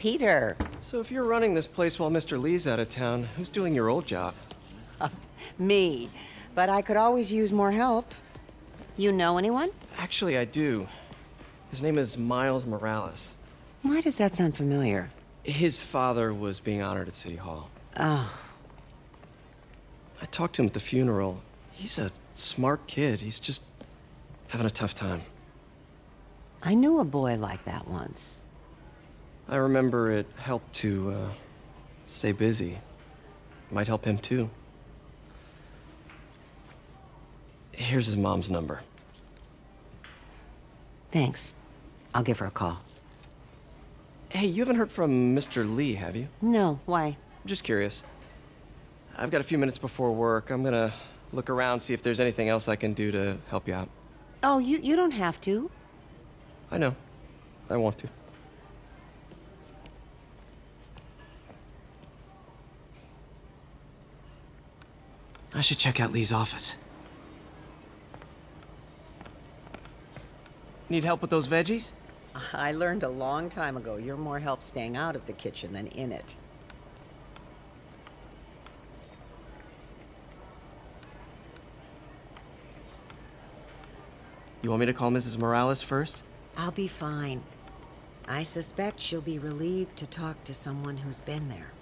Peter. So if you're running this place while Mr. Lee's out of town, who's doing your old job? Me. But I could always use more help. You know anyone? Actually, I do. His name is Miles Morales. Why does that sound familiar? His father was being honored at City Hall. Oh. I talked to him at the funeral. He's a smart kid. He's just having a tough time. I knew a boy like that once. I remember it helped to, stay busy. Might help him, too. Here's his mom's number. Thanks. I'll give her a call. Hey, you haven't heard from Mr. Lee, have you? No, why? Just curious. I've got a few minutes before work. I'm gonna look around, see if there's anything else I can do to help you out. Oh, you don't have to. I know. I want to. I should check out Lee's office. Need help with those veggies? I learned a long time ago you're more help staying out of the kitchen than in it. You want me to call Mrs. Morales first? I'll be fine. I suspect she'll be relieved to talk to someone who's been there.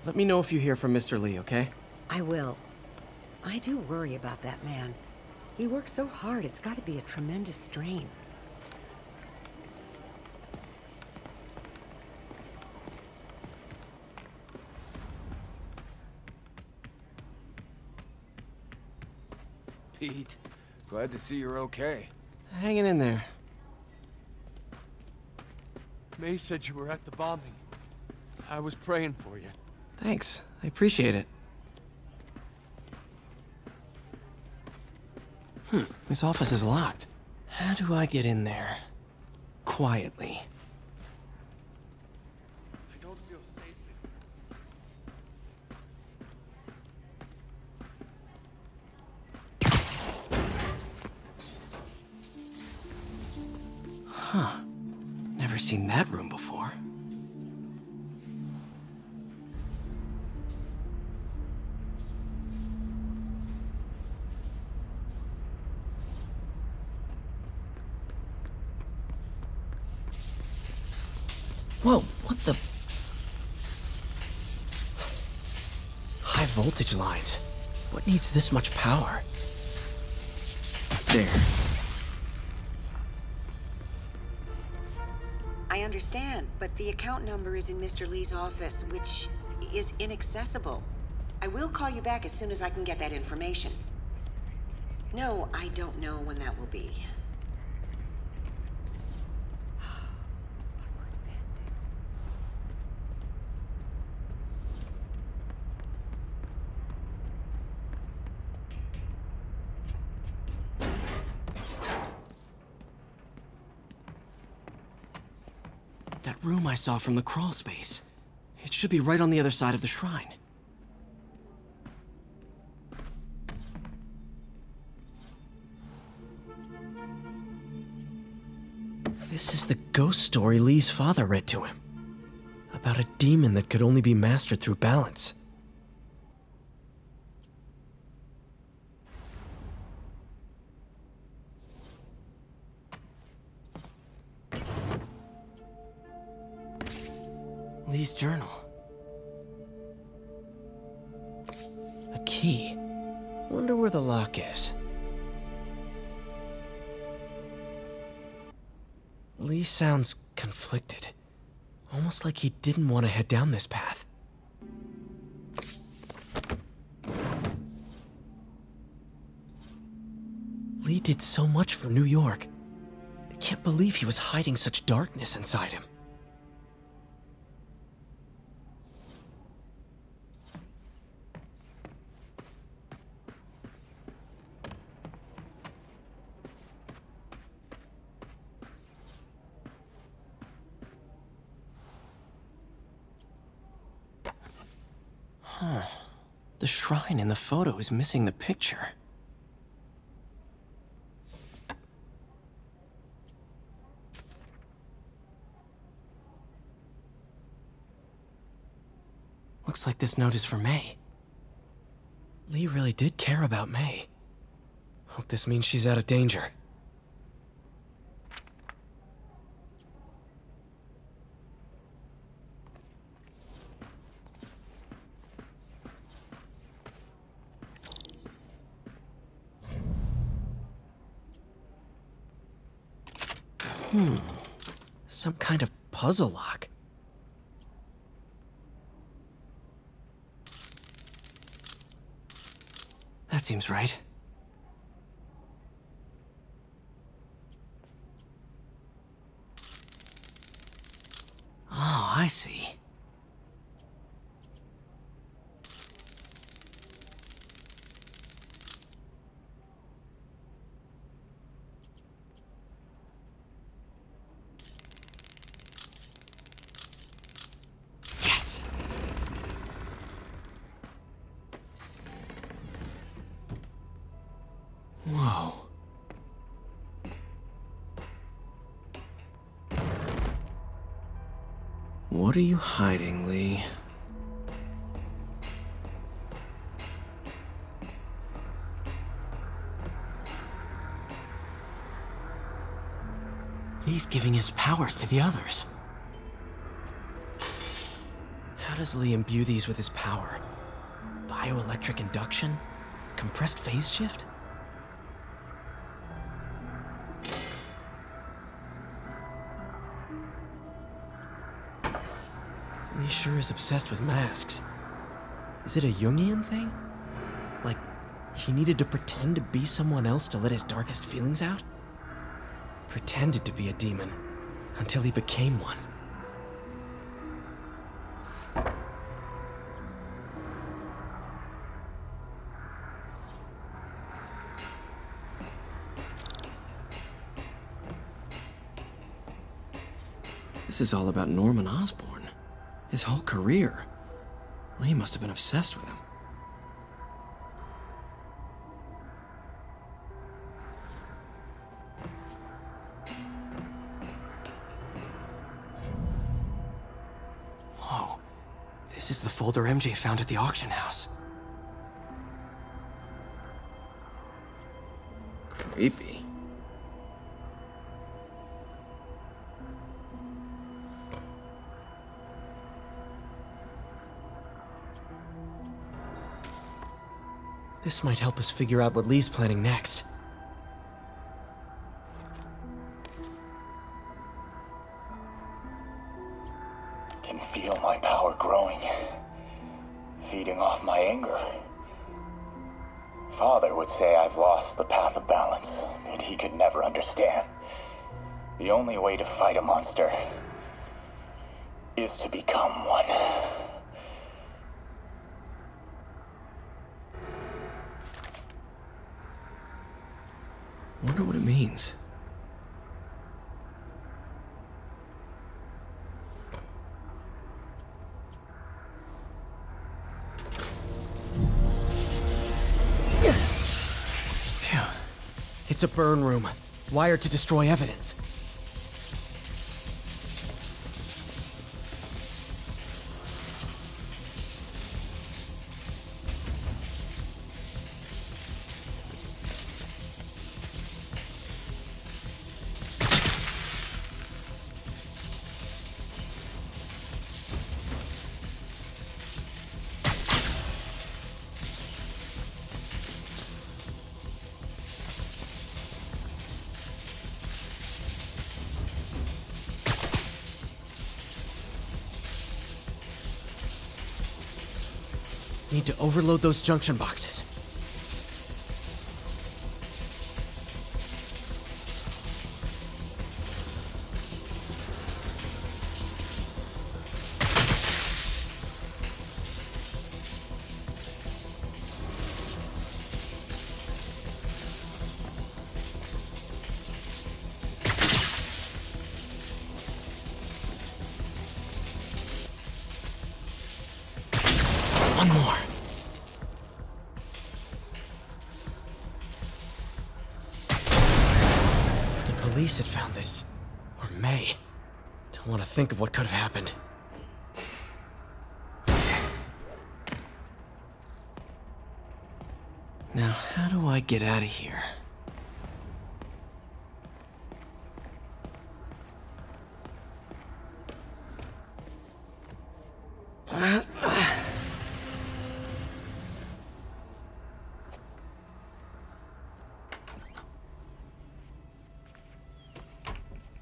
Let me know if you hear from Mr. Lee, okay? I will. I do worry about that man. He works so hard, it's got to be a tremendous strain. Pete, glad to see you're okay. Hanging in there. May said you were at the bombing. I was praying for you. Thanks. I appreciate it. This office is locked. How do I get in there? Quietly. I don't feel safe. Huh. Never seen that room before. Whoa, what the? High voltage lines. What needs this much power? There. I understand, but the account number is in Mr. Lee's office, which is inaccessible. I will call you back as soon as I can get that information. No, I don't know when that will be. That room I saw from the crawl space. It should be right on the other side of the shrine. This is the ghost story Lee's father read to him. About a demon that could only be mastered through balance. Lee's journal. A key. Wonder where the lock is. Lee sounds conflicted. Almost like he didn't want to head down this path. Lee did so much for New York. I can't believe he was hiding such darkness inside him. Huh. The shrine in the photo is missing the picture. Looks like this note is for May. Lee really did care about May. Hope this means she's out of danger. Some kind of puzzle lock. That seems right. Oh, I see. Yes! Whoa. What are you hiding, Lee? Lee's giving his powers to the others. How does Lee imbue these with his power? Bioelectric induction? Compressed phase shift? Lee sure is obsessed with masks. Is it a Jungian thing? Like, he needed to pretend to be someone else to let his darkest feelings out? Pretended to be a demon, until he became one. This is all about Norman Osborn. His whole career. Lee must have been obsessed with him. Whoa. This is the folder MJ found at the auction house. Creepy. This might help us figure out what Lee's planning next. Can feel my power growing, feeding off my anger. Father would say I've lost the path of balance, that he could never understand. The only way to fight a monster is to become one. Wonder what it means. Phew. It's a burn room, wired to destroy evidence. Need to overload those junction boxes. One more. The police had found this. Or May. Don't want to think of what could have happened. Now, how do I get out of here?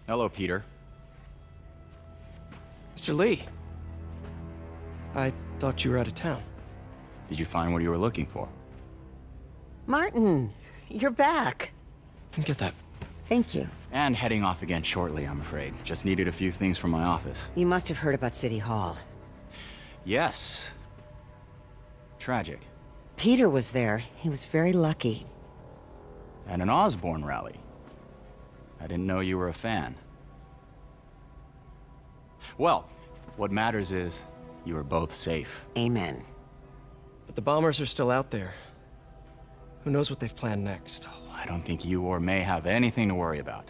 Hello, Peter. Mr. Lee. I thought you were out of town. Did you find what you were looking for? Martin, you're back. Get that. Thank you. And heading off again shortly, I'm afraid. Just needed a few things from my office. You must have heard about City Hall. Yes. Tragic. Peter was there. He was very lucky. And an Osborn rally. I didn't know you were a fan. Well, what matters is you are both safe. Amen. But the bombers are still out there. Who knows what they've planned next? I don't think you or May have anything to worry about.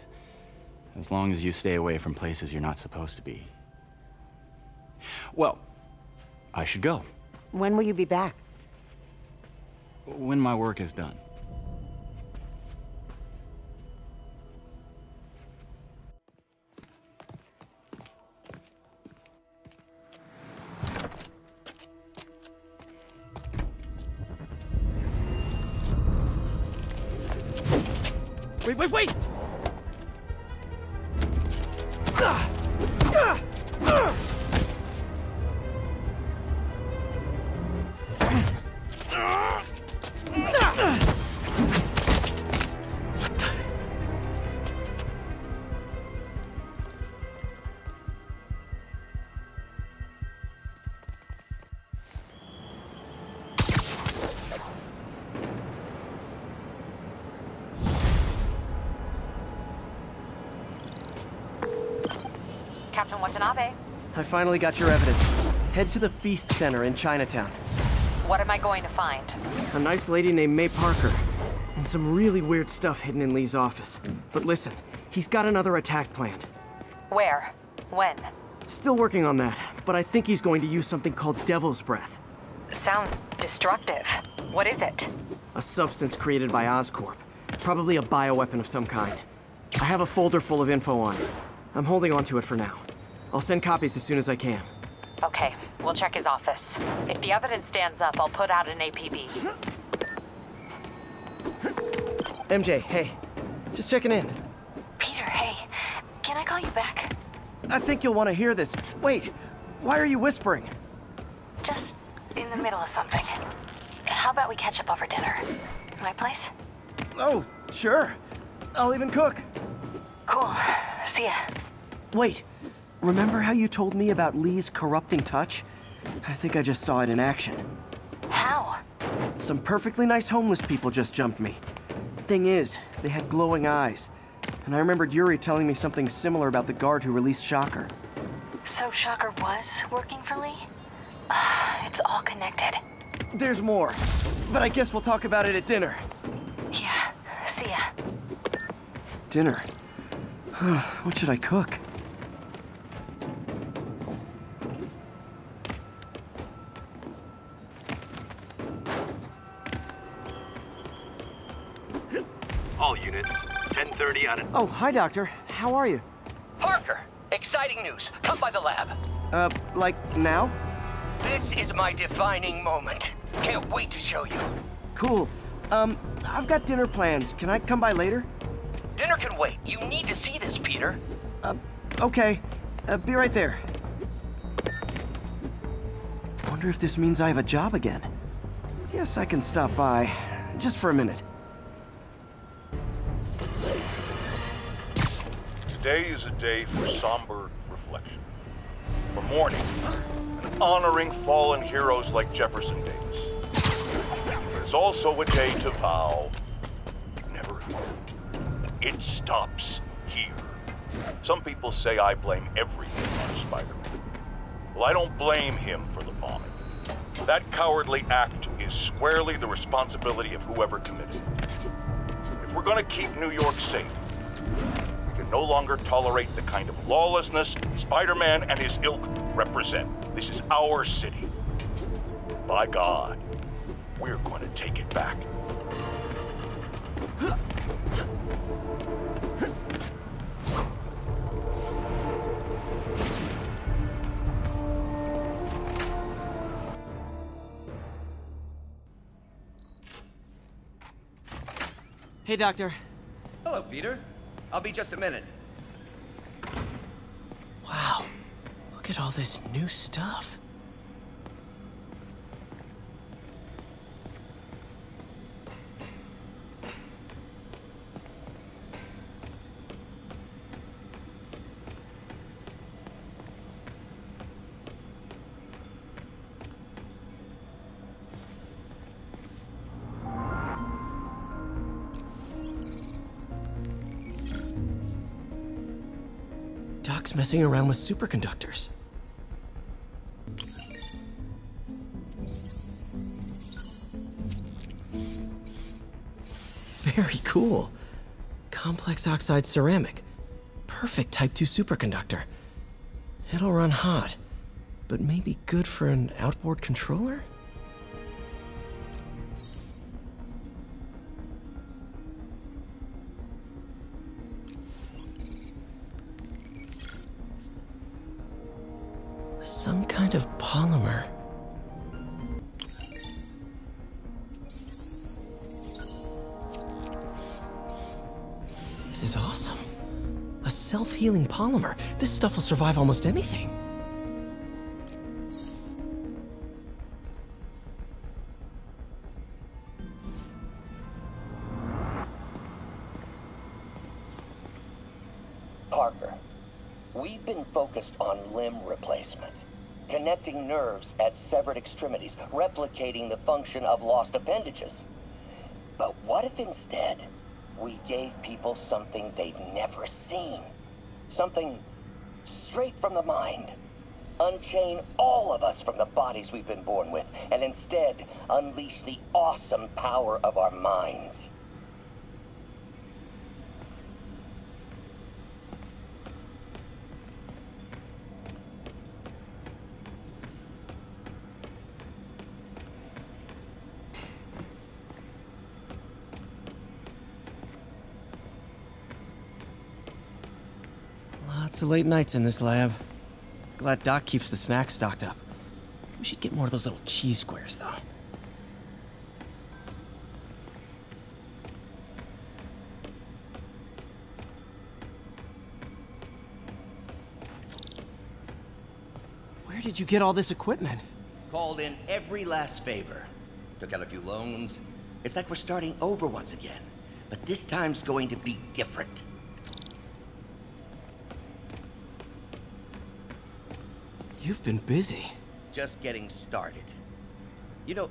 As long as you stay away from places you're not supposed to be. Well, I should go. When will you be back? When my work is done. Wait! Captain Watanabe. I finally got your evidence. Head to the Feast Center in Chinatown. What am I going to find? A nice lady named May Parker. And some really weird stuff hidden in Lee's office. But listen, he's got another attack planned. Where? When? Still working on that, but I think he's going to use something called Devil's Breath. Sounds destructive. What is it? A substance created by Oscorp. Probably a bioweapon of some kind. I have a folder full of info on it. I'm holding on to it for now. I'll send copies as soon as I can. Okay, we'll check his office. If the evidence stands up, I'll put out an APB. MJ, hey. Just checking in. Peter, hey. Can I call you back? I think you'll want to hear this. Wait, why are you whispering? Just in the middle of something. How about we catch up over dinner? My place? Oh, sure. I'll even cook. Cool. See ya. Wait, remember how you told me about Lee's corrupting touch? I think I just saw it in action. How? Some perfectly nice homeless people just jumped me. Thing is, they had glowing eyes. And I remembered Yuri telling me something similar about the guard who released Shocker. So Shocker was working for Lee? It's all connected. There's more, but I guess we'll talk about it at dinner. Yeah, see ya. Dinner? What should I cook? All units, 10:30 on it. Oh, hi, Doctor. How are you? Parker, exciting news. Come by the lab. Like now? This is my defining moment. Can't wait to show you. Cool. I've got dinner plans. Can I come by later? Dinner can wait. You need to see this, Peter. Okay. Be right there. Wonder if this means I have a job again. Guess I can stop by. Just for a minute. Today is a day for somber reflection, for mourning and honoring fallen heroes like Jefferson Davis. But it's also a day to vow never again. It stops here. Some people say I blame everything on Spider-Man. Well, I don't blame him for the bombing. That cowardly act is squarely the responsibility of whoever committed it. If we're gonna keep New York safe, we can no longer tolerate the kind of lawlessness Spider-Man and his ilk represent. This is our city. By God, we're gonna take it back. Hey, Doctor. Hello, Peter. I'll be just a minute. Wow. Look at all this new stuff. Doc's messing around with superconductors. Very cool. Complex oxide ceramic. Perfect Type 2 superconductor. It'll run hot, but maybe good for an outboard controller? Some kind of polymer. This is awesome. A self-healing polymer. This stuff will survive almost anything. Parker, we've been focused on limb replacement. Connecting nerves at severed extremities, replicating the function of lost appendages. But what if instead, we gave people something they've never seen? Something straight from the mind. Unchain all of us from the bodies we've been born with, and instead unleash the awesome power of our minds. Lots of late nights in this lab. Glad Doc keeps the snacks stocked up. We should get more of those little cheese squares, though. Where did you get all this equipment? Called in every last favor. Took out a few loans. It's like we're starting over once again. But this time's going to be different. You've been busy. Just getting started. You know,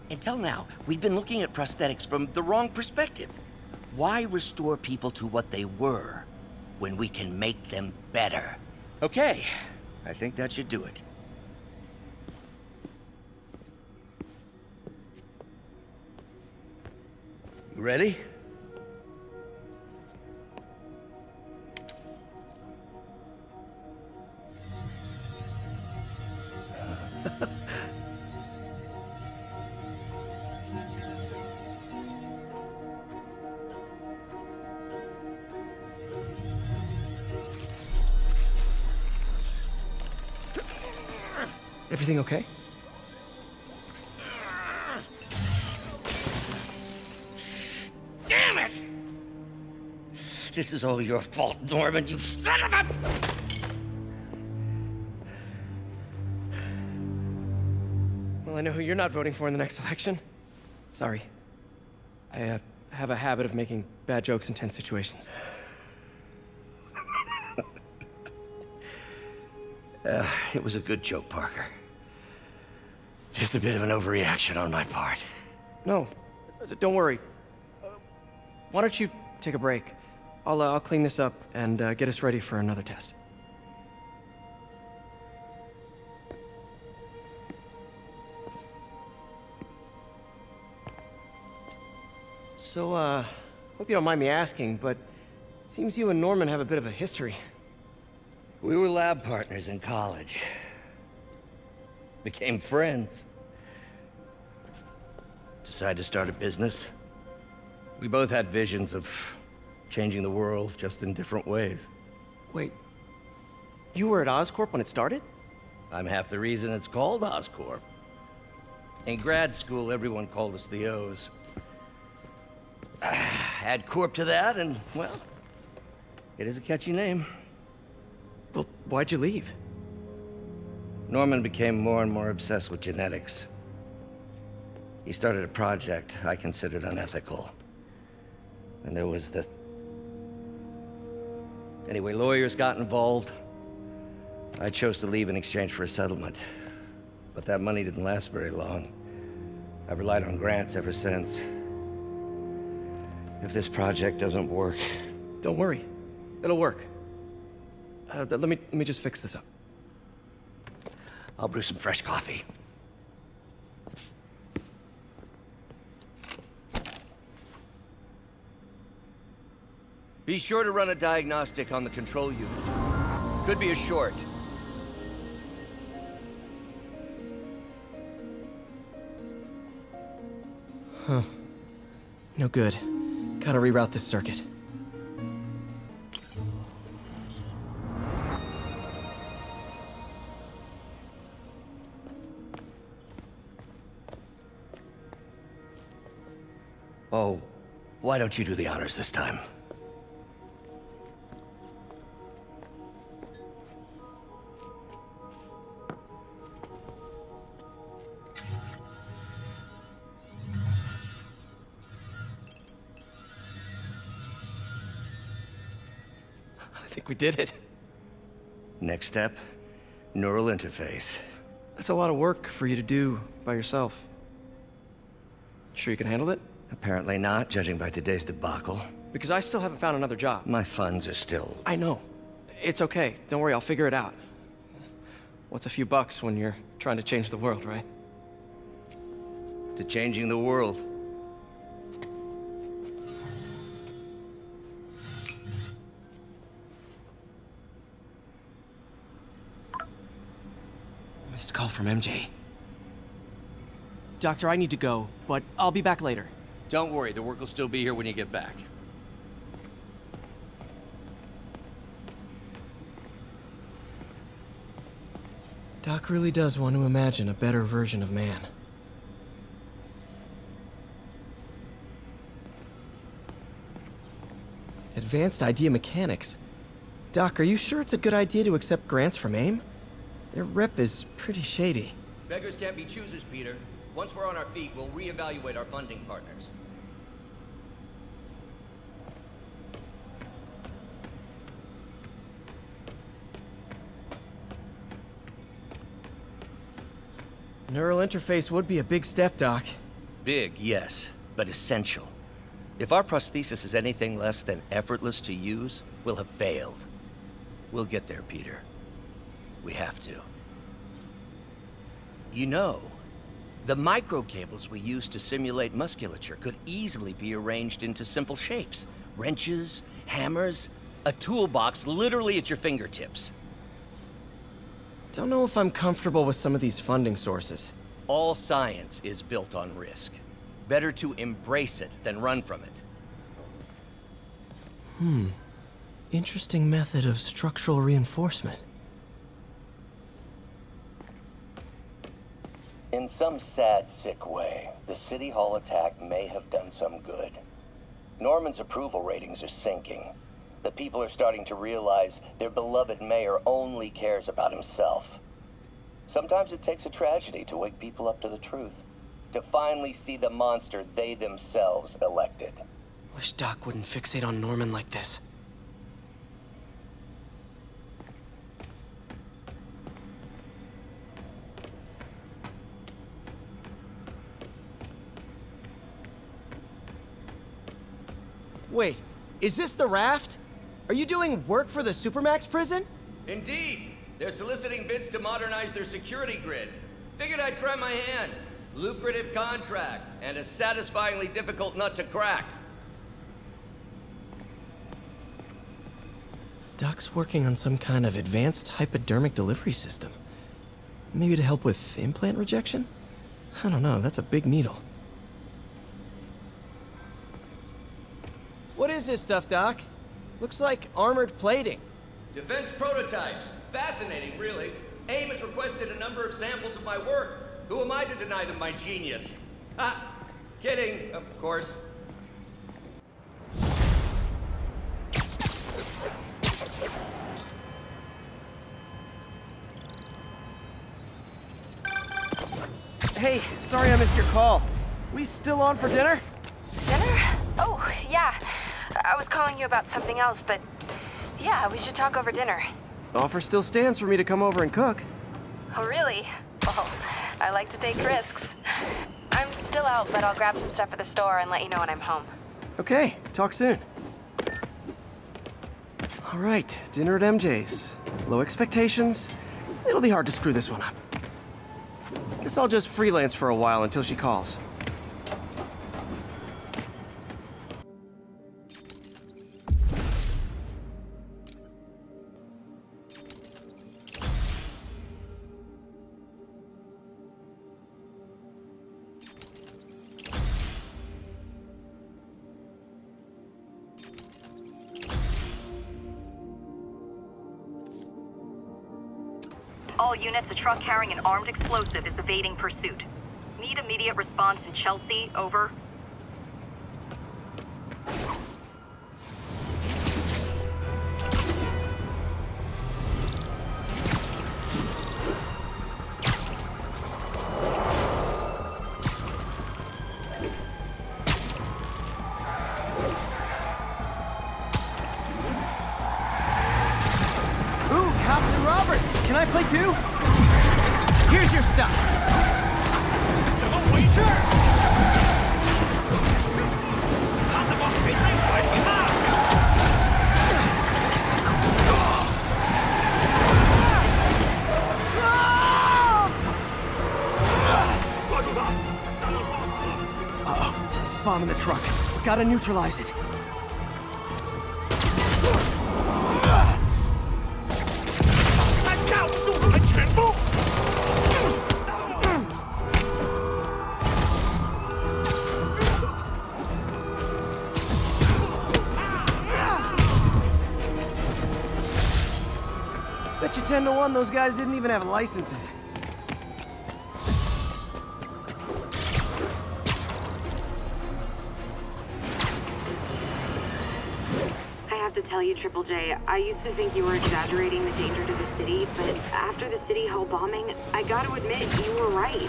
until now, we've been looking at prosthetics from the wrong perspective. Why restore people to what they were when we can make them better? Okay, I think that should do it. You ready? Everything okay? Damn it! This is all your fault, Norman, you son of a... Well, I know who you're not voting for in the next election. Sorry. I have a habit of making bad jokes in tense situations. It was a good joke, Parker. Just a bit of an overreaction on my part. No, don't worry. Why don't you take a break? I'll clean this up and get us ready for another test. So, hope you don't mind me asking, but it seems you and Norman have a bit of a history. We were lab partners in college. Became friends. Decided to start a business. We both had visions of changing the world, just in different ways. Wait, you were at Oscorp when it started? I'm half the reason it's called Oscorp. In grad school, everyone called us the O's. Add Corp to that, and, well, it is a catchy name. Well, why'd you leave? Norman became more and more obsessed with genetics. He started a project I considered unethical. And there was this... Anyway, lawyers got involved. I chose to leave in exchange for a settlement. But that money didn't last very long. I've relied on grants ever since. If this project doesn't work... Don't worry. It'll work. Let me just fix this up. I'll brew some fresh coffee. Be sure to run a diagnostic on the control unit. Could be a short. Huh. No good. Gotta reroute this circuit. Oh, why don't you do the honors this time? I think we did it. Next step, neural interface. That's a lot of work for you to do by yourself. Sure you can handle it? Apparently not, judging by today's debacle. Because I still haven't found another job. My funds are still... I know. It's okay. Don't worry, I'll figure it out. What's a few bucks when you're trying to change the world, right? To changing the world. Missed call from MJ. Doctor, I need to go, but I'll be back later. Don't worry, the work will still be here when you get back. Doc really does want to imagine a better version of man. Advanced idea mechanics. Doc, are you sure it's a good idea to accept grants from AIM? Their rep is pretty shady. Beggars can't be choosers, Peter. Once we're on our feet, we'll reevaluate our funding partners. Neural interface would be a big step, Doc. Big, yes, but essential. If our prosthesis is anything less than effortless to use, we'll have failed. We'll get there, Peter. We have to. You know, the microcables we use to simulate musculature could easily be arranged into simple shapes. Wrenches, hammers, a toolbox literally at your fingertips. Don't know if I'm comfortable with some of these funding sources. All science is built on risk. Better to embrace it than run from it. Interesting method of structural reinforcement. In some sad, sick way, the City Hall attack may have done some good. Norman's approval ratings are sinking. The people are starting to realize their beloved mayor only cares about himself. Sometimes it takes a tragedy to wake people up to the truth, to finally see the monster they themselves elected. Wish Doc wouldn't fixate on Norman like this. Wait, is this the raft? Are you doing work for the Supermax prison? Indeed. They're soliciting bids to modernize their security grid. Figured I'd try my hand. Lucrative contract, and a satisfyingly difficult nut to crack. Doc's working on some kind of advanced hypodermic delivery system. Maybe to help with implant rejection? I don't know, that's a big needle. What is this stuff, Doc? Looks like armored plating. Defense prototypes. Fascinating, really. AIM has requested a number of samples of my work. Who am I to deny them my genius? Ah, kidding, of course. Hey, sorry I missed your call. We still on for dinner? Dinner? Oh, yeah. I was calling you about something else, but yeah, we should talk over dinner. Offer still stands for me to come over and cook. Oh, really? Well, I like to take risks. I'm still out, but I'll grab some stuff at the store and let you know when I'm home. Okay, talk soon. All right, dinner at MJ's. Low expectations. It'll be hard to screw this one up. Guess I'll just freelance for a while until she calls. All units, a truck carrying an armed explosive is evading pursuit. Need immediate response in Chelsea, over. Can I play too? Here's your stuff. Uh-oh. Bomb in the truck. Gotta neutralize it. Bet you 10 to 1 those guys didn't even have licenses. I have to tell you, Triple J, I used to think you were exaggerating the danger to the city, but after the City Hall bombing, I gotta admit, you were right.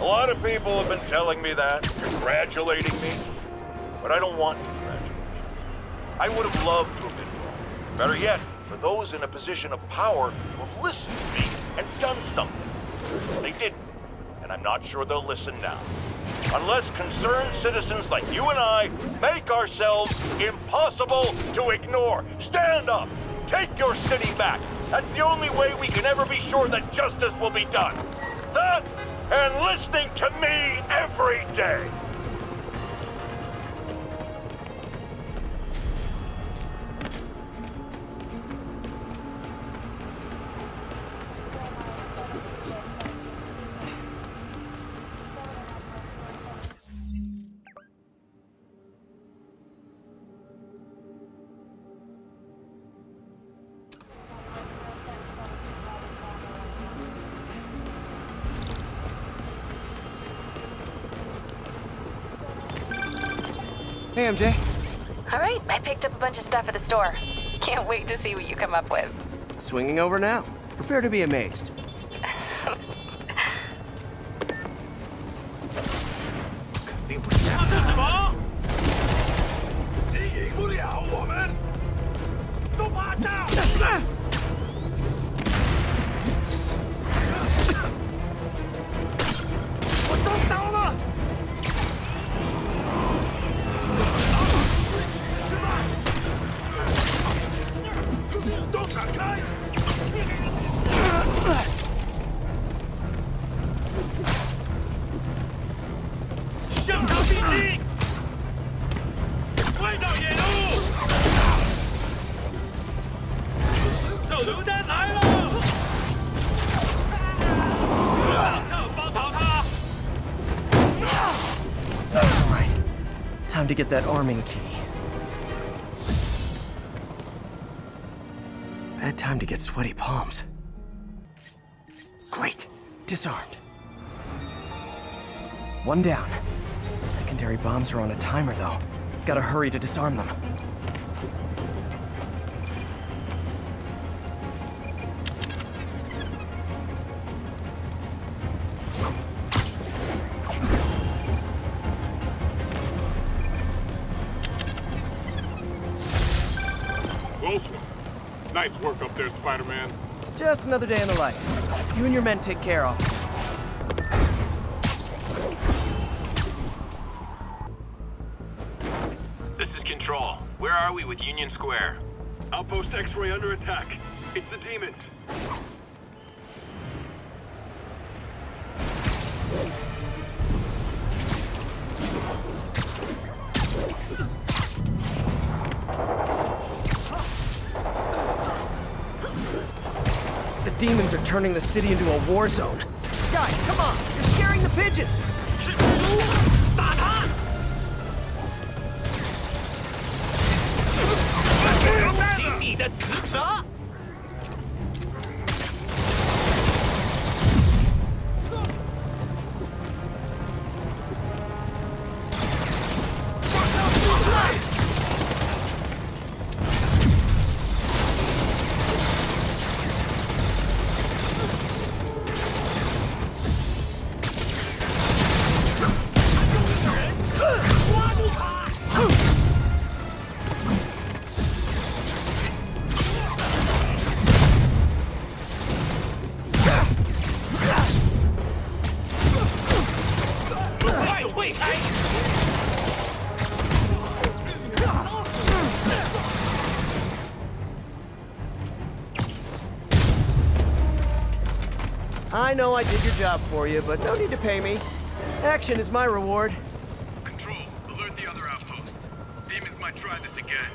A lot of people have been telling me that, congratulating me, but I don't want congratulations. I would have loved to have been wrong. Better yet, for those in a position of power to have listened to me and done something. They didn't, and I'm not sure they'll listen now. Unless concerned citizens like you and I make ourselves impossible to ignore. Stand up! Take your city back! That's the only way we can ever be sure that justice will be done. That, and listening to me every day. Hey, MJ. All right, I picked up a bunch of stuff at the store. Can't wait to see what you come up with. Swinging over now. Prepare to be amazed. Time to get that arming key. Bad time to get sweaty palms. Great. Disarmed. One down. Secondary bombs are on a timer, though. Gotta hurry to disarm them. Nice work up there, Spider-Man. Just another day in the life. You and your men take care of. This is Control. Where are we with Union Square? Outpost X-Ray under attack. It's the demons. The demons are turning the city into a war zone. Guys, come on! You're scaring the pigeons! I know I did your job for you, but no need to pay me. Action is my reward. Control, alert the other outpost. Demons might try this again.